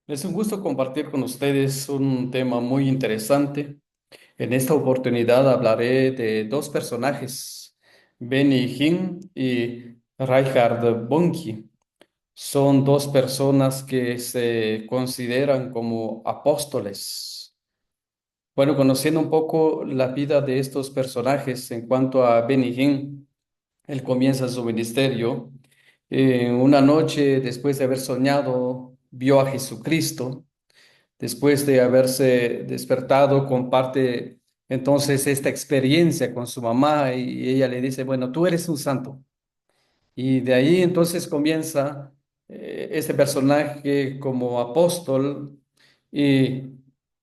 Es un gusto compartir con ustedes un tema muy interesante. En esta oportunidad hablaré de dos personajes, Benny Hinn y Reinhard Bonnke. Son dos personas que se consideran como apóstoles. Bueno, conociendo un poco la vida de estos personajes en cuanto a Benny Hinn, él comienza su ministerio. Una noche, después de haber soñado, vio a Jesucristo. Después de haberse despertado, comparte entonces esta experiencia con su mamá y ella le dice, bueno, tú eres un santo. Y de ahí entonces comienza este personaje como apóstol y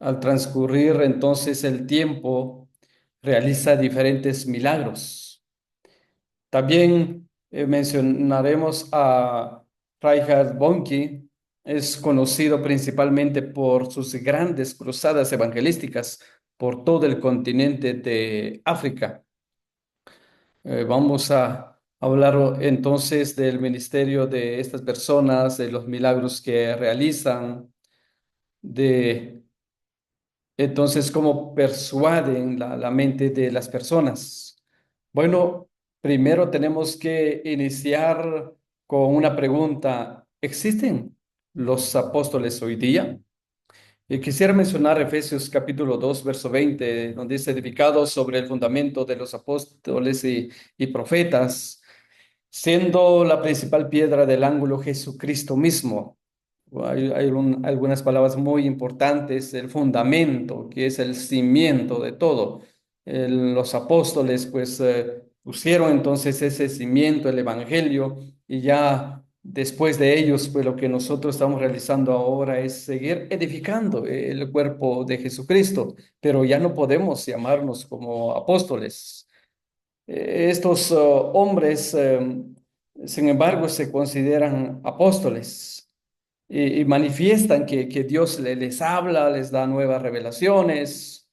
al transcurrir entonces el tiempo realiza diferentes milagros. También mencionaremos a Reinhard Bonnke. Es conocido principalmente por sus grandes cruzadas evangelísticas por todo el continente de África. Vamos a hablar entonces del ministerio de estas personas, de los milagros que realizan, de entonces cómo persuaden la mente de las personas. Bueno, primero tenemos que iniciar con una pregunta. ¿Existen los apóstoles hoy día? Y quisiera mencionar Efesios capítulo 2 verso 20, donde dice edificado sobre el fundamento de los apóstoles y profetas, siendo la principal piedra del ángulo Jesucristo mismo. Hay algunas palabras muy importantes, el fundamento, que es el cimiento de todo. Los apóstoles, pues, pusieron entonces ese cimiento, el evangelio, y ya después de ellos, pues, lo que nosotros estamos realizando ahora es seguir edificando el cuerpo de Jesucristo, pero ya no podemos llamarnos como apóstoles. Estos hombres, sin embargo, se consideran apóstoles y manifiestan que Dios les habla, les da nuevas revelaciones.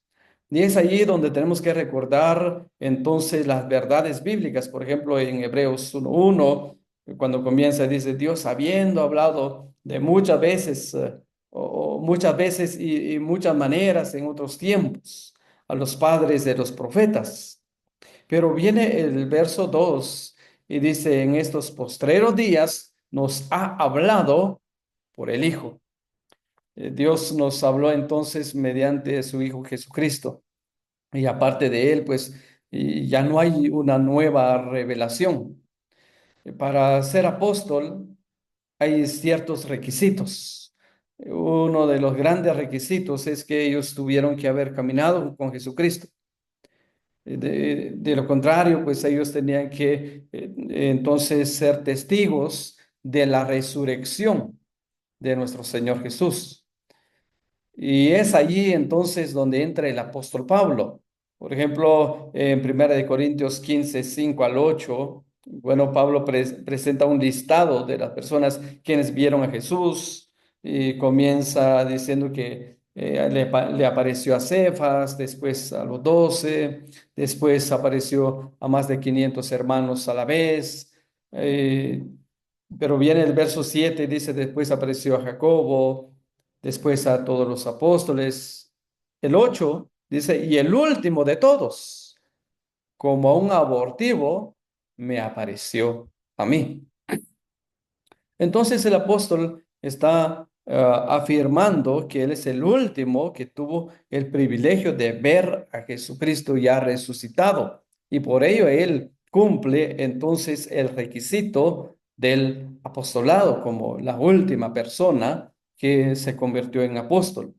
Y es allí donde tenemos que recordar entonces las verdades bíblicas. Por ejemplo, en Hebreos 1:1, cuando comienza, dice, Dios habiendo hablado de muchas veces, o muchas veces y muchas maneras en otros tiempos a los padres de los profetas. Pero viene el verso 2 y dice, en estos postreros días nos ha hablado por el Hijo. Dios nos habló entonces mediante su Hijo Jesucristo. Y aparte de él, pues y ya no hay una nueva revelación. Para ser apóstol hay ciertos requisitos. Uno de los grandes requisitos es que ellos tuvieron que haber caminado con Jesucristo. De lo contrario, pues ellos tenían que entonces ser testigos de la resurrección de nuestro Señor Jesús. Y es allí entonces donde entra el apóstol Pablo. Por ejemplo, en 1 Corintios 15:5 al 8, bueno, Pablo presenta un listado de las personas quienes vieron a Jesús y comienza diciendo que le apareció a Cefas, después a los 12, después apareció a más de 500 hermanos a la vez. eh, pero viene el verso 7 y dice, después apareció a Jacobo, después a todos los apóstoles. El 8 dice, y el último de todos, como un abortivo, me apareció a mí. Entonces el apóstol está afirmando que él es el último que tuvo el privilegio de ver a Jesucristo ya resucitado. Y por ello él cumple entonces el requisito del apostolado como la última persona que se convirtió en apóstol.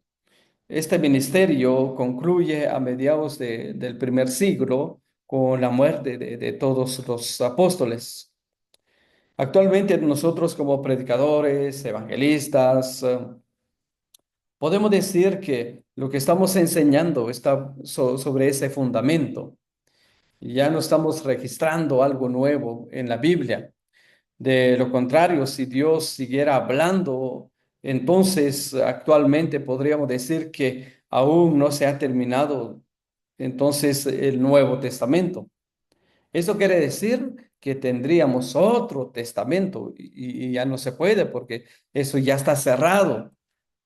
Este ministerio concluye a mediados del primer siglo con la muerte de todos los apóstoles. Actualmente nosotros como predicadores, evangelistas, podemos decir que lo que estamos enseñando está sobre ese fundamento. Y ya no estamos registrando algo nuevo en la Biblia. De lo contrario, si Dios siguiera hablando, entonces actualmente podríamos decir que aún no se ha terminado entonces el Nuevo Testamento. Eso quiere decir que tendríamos otro testamento y ya no se puede porque eso ya está cerrado.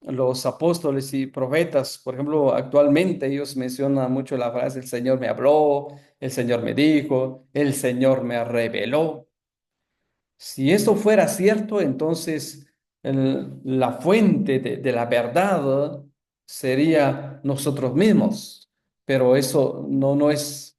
los apóstoles y profetas, por ejemplo, actualmente ellos mencionan mucho la frase, el Señor me habló, el Señor me dijo, el Señor me reveló. Si esto fuera cierto, entonces la fuente de la verdad sería nosotros mismos. Pero eso no es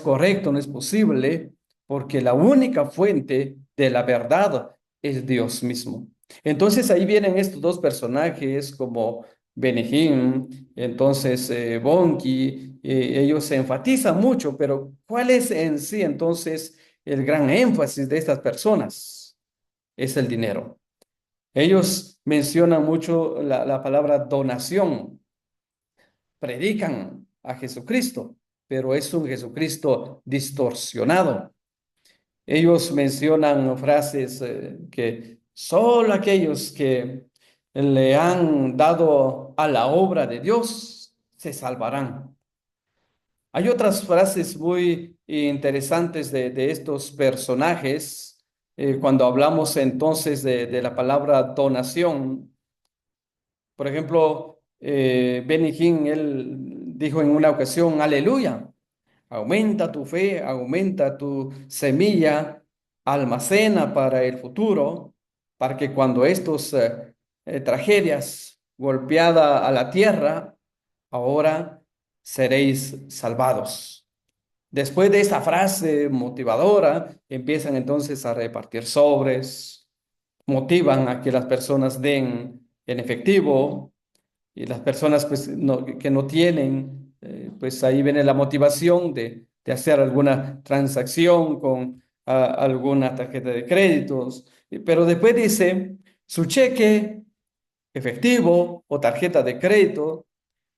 correcto, no es posible, porque la única fuente de la verdad es Dios mismo. Entonces ahí vienen estos dos personajes como Benihim, entonces Bonki, ellos se enfatizan mucho, pero ¿cuál es en sí entonces el gran énfasis de estas personas? Es el dinero. Ellos mencionan mucho la palabra donación, predican a Jesucristo, pero es un Jesucristo distorsionado. Ellos mencionan frases que solo aquellos que le han dado a la obra de Dios se salvarán. Hay otras frases muy interesantes de estos personajes. Cuando hablamos entonces de la palabra donación. Por ejemplo, Benny Hinn, él dijo en una ocasión, aleluya, aumenta tu fe, aumenta tu semilla, almacena para el futuro, para que cuando estos tragedias golpeada a la tierra, ahora seréis salvados. Después de esta frase motivadora, empiezan entonces a repartir sobres, motivan a que las personas den en efectivo y las personas pues, que no tienen, pues ahí viene la motivación de hacer alguna transacción con alguna tarjeta de créditos. Pero después dice, su cheque efectivo o tarjeta de crédito,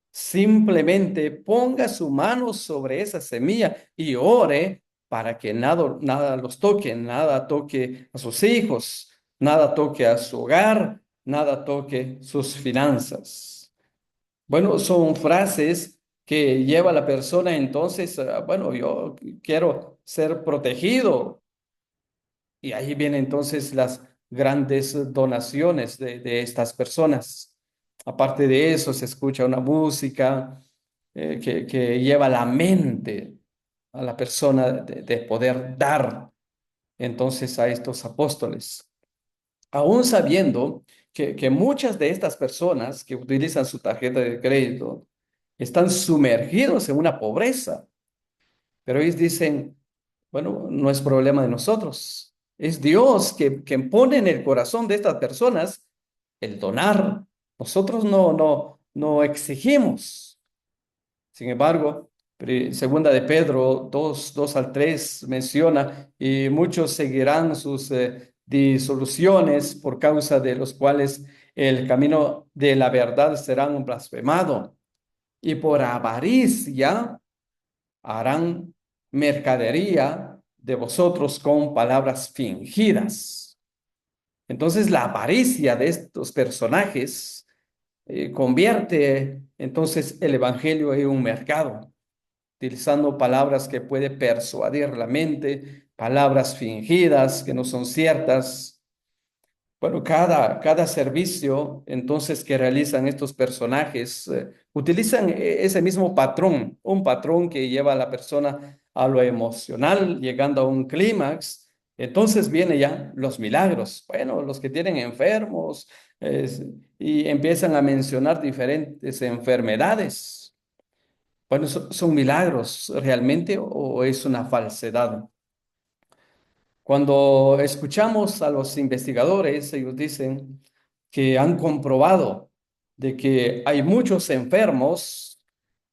simplemente ponga su mano sobre esa semilla y ore para que nada los toque, nada toque a sus hijos, nada toque a su hogar, nada toque sus finanzas. Bueno, son frases que lleva a la persona entonces, bueno, yo quiero ser protegido. Y ahí vienen entonces las grandes donaciones de estas personas. Aparte de eso, se escucha una música que lleva la mente a la persona de poder dar entonces a estos apóstoles. Aún sabiendo que muchas de estas personas que utilizan su tarjeta de crédito están sumergidos en una pobreza, pero ellos dicen, bueno, no es problema de nosotros. Es Dios que pone en el corazón de estas personas el donar. Nosotros no exigimos. Sin embargo, segunda de Pedro 2 al 3 menciona, y muchos seguirán sus disoluciones por causa de los cuales el camino de la verdad será blasfemado. Y por avaricia harán mercadería de vosotros con palabras fingidas. Entonces la avaricia de estos personajes convierte entonces el evangelio en un mercado, utilizando palabras que puede persuadir la mente, palabras fingidas que no son ciertas. Bueno, cada servicio entonces que realizan estos personajes utilizan ese mismo patrón, un patrón que lleva a la persona a lo emocional, llegando a un clímax. Entonces vienen ya los milagros, bueno, los que tienen enfermos es- y empiezan a mencionar diferentes enfermedades. Bueno, ¿son milagros realmente o es una falsedad? Cuando escuchamos a los investigadores, ellos dicen que han comprobado de que hay muchos enfermos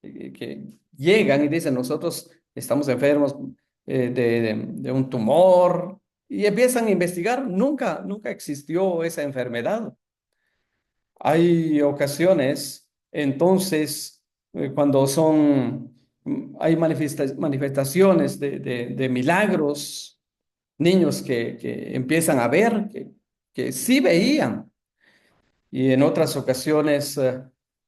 que llegan y dicen, nosotros estamos enfermos de un tumor y empiezan a investigar. Nunca existió esa enfermedad. Hay ocasiones, entonces, cuando hay manifestaciones de milagros, niños que empiezan a ver, que sí veían, y en otras ocasiones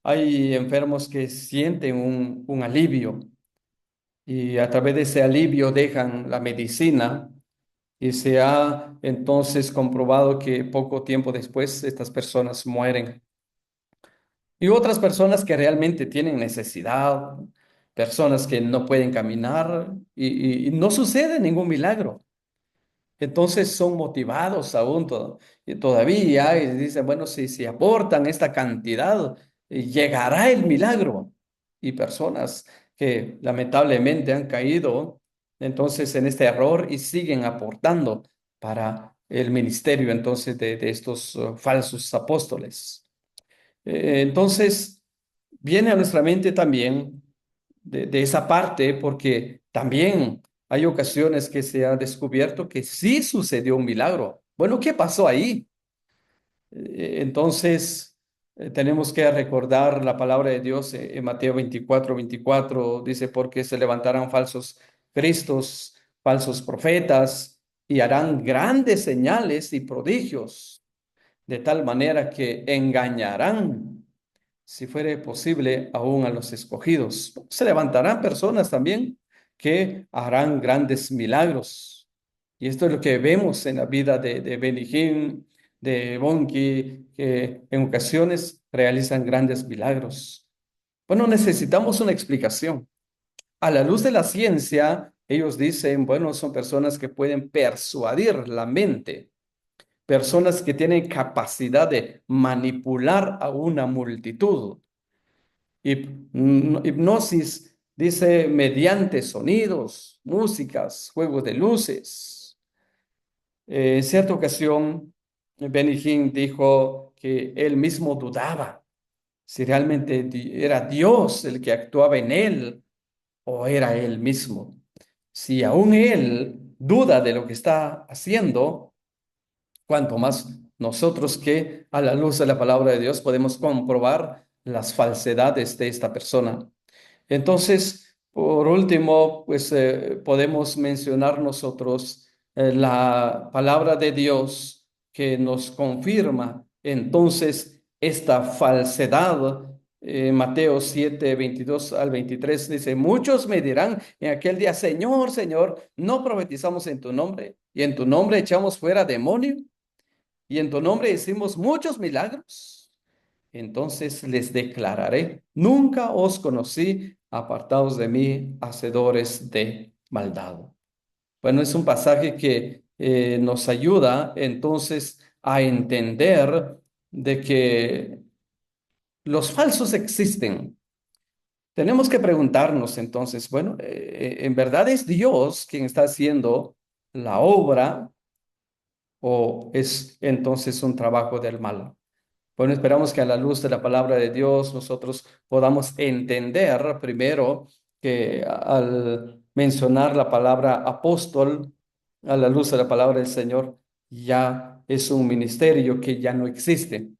hay enfermos que sienten un alivio y a través de ese alivio dejan la medicina y se ha entonces comprobado que poco tiempo después estas personas mueren. Y otras personas que realmente tienen necesidad, personas que no pueden caminar y no sucede ningún milagro. Entonces son motivados aún y todavía y dicen, bueno, si aportan esta cantidad, llegará el milagro. Y personas que lamentablemente han caído entonces en este error y siguen aportando para el ministerio entonces de estos falsos apóstoles. Entonces, viene a nuestra mente también de esa parte, porque también hay ocasiones que se ha descubierto que sí sucedió un milagro. Bueno, ¿qué pasó ahí? Entonces, tenemos que recordar la palabra de Dios en Mateo 24 dice, porque se levantarán falsos cristos, falsos profetas, y harán grandes señales y prodigios, de tal manera que engañarán, si fuere posible, aún a los escogidos. Se levantarán personas también que harán grandes milagros. Y esto es lo que vemos en la vida de Benny Hinn, de Bonke, que en ocasiones realizan grandes milagros. Bueno, necesitamos una explicación. A la luz de la ciencia, ellos dicen, bueno, son personas que pueden persuadir la mente, personas que tienen capacidad de manipular a una multitud. Hipnosis dice mediante sonidos, músicas, juegos de luces. En cierta ocasión, Benny Hinn dijo que él mismo dudaba si realmente era Dios el que actuaba en él o era él mismo. Si aún él duda de lo que está haciendo, cuanto más nosotros que a la luz de la palabra de Dios podemos comprobar las falsedades de esta persona. Entonces, por último, pues podemos mencionar nosotros la palabra de Dios que nos confirma entonces esta falsedad. Mateo 7, 22 al 23 dice, muchos me dirán en aquel día, Señor, Señor, no profetizamos en tu nombre y en tu nombre echamos fuera demonios y en tu nombre hicimos muchos milagros. Entonces les declararé, nunca os conocí, apartados de mí, hacedores de maldad. Bueno, es un pasaje que nos ayuda entonces a entender de que los falsos existen. Tenemos que preguntarnos entonces, bueno, ¿en verdad es Dios quien está haciendo la obra o es entonces un trabajo del mal? Bueno, esperamos que a la luz de la palabra de Dios nosotros podamos entender primero que al mencionar la palabra apóstol, a la luz de la palabra del Señor, ya es un ministerio que ya no existe.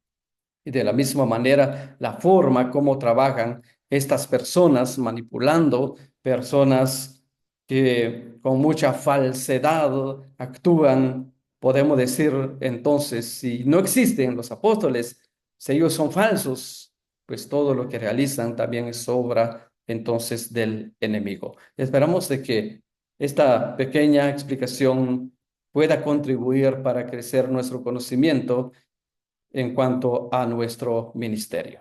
Y de la misma manera, la forma como trabajan estas personas manipulando, personas que con mucha falsedad actúan, podemos decir entonces, si no existen los apóstoles, si ellos son falsos, pues todo lo que realizan también es obra entonces del enemigo. Esperamos de que esta pequeña explicación pueda contribuir para crecer nuestro conocimiento en cuanto a nuestro ministerio.